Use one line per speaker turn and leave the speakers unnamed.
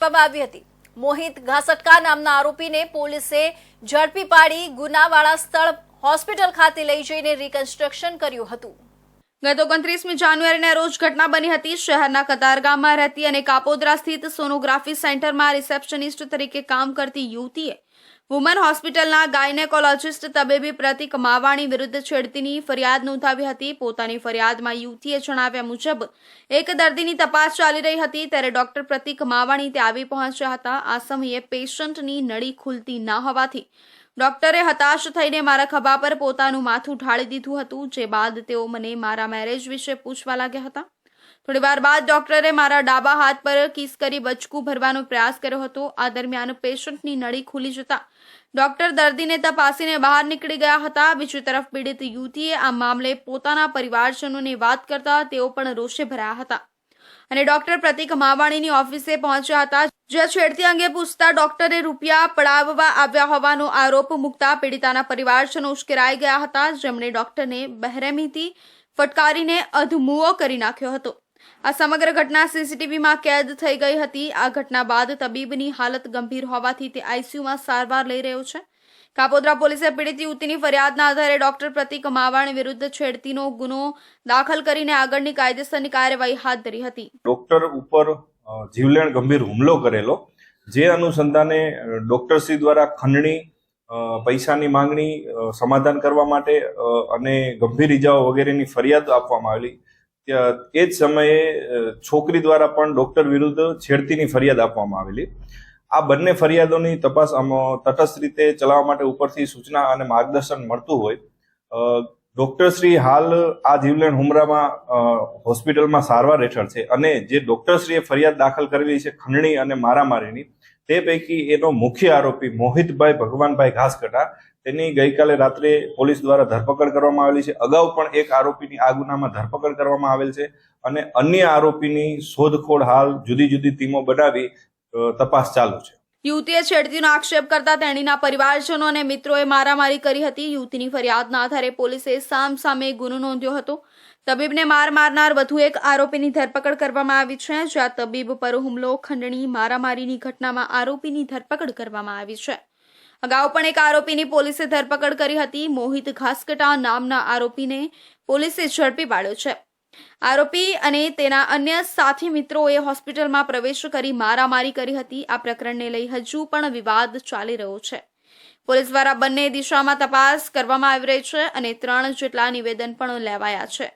આવી હતી। મોહિત ઘાસટકા નામના આરોપીને પોલીસે ઝડપી પાડી ગુનાવાળા સ્થળ હોસ્પિટલ ખાતે લઈ જઈને રિકન્સ્ટ્રક્શન કર્યું હતું।
ગત 29મી જાન્યુઆરીના રોજ ઘટના બની હતી। શહેરના કતારગામમાં રહેતી અને કાપોદ્રા સ્થિત સોનોગ્રાફી સેન્ટરમાં રિસેપ્શનિસ્ટ તરીકે કામ કરતી યુવતીએ વુમન હોસ્પિટલના ગાયનેકોલોજીસ્ટ તબીબી પ્રતિક માવાણી વિરુદ્ધ છેડતીની ફરિયાદ નોંધાવી હતી। પોતાની ફરિયાદમાં યુવતીએ જણાવ્યા મુજબ એક દર્દીની તપાસ ચાલી રહી હતી ત્યારે ડોક્ટર પ્રતિક માવાણી ત્યાં આવી પહોંચ્યા હતા। આ સમયે પેશન્ટની નળી ખુલતી ન હોવાથી ડોક્ટરે હતાશ થઈને મારા ખભા પર પોતાનું માથું ઢાળી દીધું હતું, જે બાદ તેઓ મને મારા મેરેજ વિશે પૂછવા લાગ્યા હતા। થોડીવાર બાદ ડોક્ટરે મારા ડાબા હાથ પર કિસ કરી બચકું ભરવાનો પ્રયાસ કર્યો હતો। આ દરમિયાન પેશન્ટની નળી ખુલી જતા ડોક્ટર દર્દીને તપાસીને બહાર નીકળી ગયા હતા। બીજી તરફ પીડિત યુવતીએ આ મામલે પોતાના પરિવારજનોને વાત કરતા તેઓ પણ રોષે ભરાયા હતા અને ડોક્ટર પ્રતિક માવાણીની ઓફિસે પહોંચ્યા હતા, જ્યાં છેડતી અંગે પૂછતા ડોક્ટરે રૂપિયા પડાવવા આવ્યા હોવાનો આરોપ મૂકતા પીડિતાના પરિવારજનો ઉશ્કેરાઈ ગયા હતા, જેમણે ડોક્ટરને બહેરમીથી ફટકારીને અધમુઓ કરી નાખ્યો હતો। આ સમગ્ર ઘટના સીસીટીવીમાં કેદ થઈ ગઈ હતી। આ ઘટના બાદ તબીબની હાલત ગંભીર હોવાથી તે આઈસીયુમાં સારવાર લઈ રહ્યો છે। કાપોદ્રા પોલીસે પીડિત યુવતીની ફરિયાદના આધારે ડોક્ટર પ્રતિક માવાણી વિરુદ્ધ છેડતીનો ગુનો દાખલ કરીને આગળની કાયદેસરની કાર્યવાહી હાથ ધરી હતી।
ડોક્ટર ઉપર જીવલેણ ગંભીર હુમલો કરેલો, જે અનુસંધાને ડોક્ટરશ્રી દ્વારા ખંડણી, પૈસાની માંગણી, સમાધાન કરવા માટે અને ગંભીર ઇજાઓ વગેરેની ફરિયાદ આપવામાં આવેલી। એ જ સમયે છોકરી દ્વારા પણ ડોક્ટર વિરુદ્ધ છેડતીની ફરિયાદ આપવામાં આવેલી। આ બંને ફરિયાદોની તપાસ તટસ્થ રીતે ચલાવવા માટે ઉપરથી સૂચના અને માર્ગદર્શન મળતું હોય। ડોક્ટરશ્રી હાલ આ જીવલેણ હુમલામાં હોસ્પિટલમાં સારવાર હેઠળ છે અને જે ડોક્ટરશ્રીએ ફરિયાદ દાખલ કરેલી છે ખંડણી અને મારામારીની, તે પૈકી એનો મુખ્ય આરોપી મોહિતભાઈ ભગવાનભાઈ ઘાસકટા, તેની ગઈકાલે રાત્રે પોલીસ દ્વારા ધરપકડ કરવામાં આવેલી છે। અગાઉ પણ એક આરોપીની આ ગુનામાં ધરપકડ કરવામાં આવેલ છે અને અન્ય આરોપીની શોધખોળ હાલ જુદી જુદી ટીમો બનાવી તપાસ ચાલુ છે।
યુવતીએ છેડતીનો આક્ષેપ કરતા તેણીના પરિવારજનો અને મિત્રોએ મારામારી કરી હતી। યુવતીની ફરિયાદના આધારે પોલીસે સામે ગુનો નોંધ્યો હતો। તબીબને માર મારનાર વધુ એક આરોપીની ધરપકડ કરવામાં આવી છે, જ્યાં તબીબ પર હુમલો, ખંડણી, મારામારીની ઘટનામાં આરોપીની ધરપકડ કરવામાં આવી છે। અગાઉ પણ એક આરોપીની પોલીસે ધરપકડ કરી હતી। મોહિત ઘાસકટા નામના આરોપીને પોલીસે ઝડપી પાડ્યો છે। આરોપી અને તેના અન્ય સાથી મિત્રોએ હોસ્પિટલમાં પ્રવેશ કરી મારામારી કરી હતી। આ પ્રકરણને લઈ હજુ પણ વિવાદ ચાલી રહ્યો છે। પોલીસ દ્વારા બંને દિશામાં તપાસ કરવામાં આવી રહી છે અને 3 જેટલા નિવેદન પણ લેવાયા છે।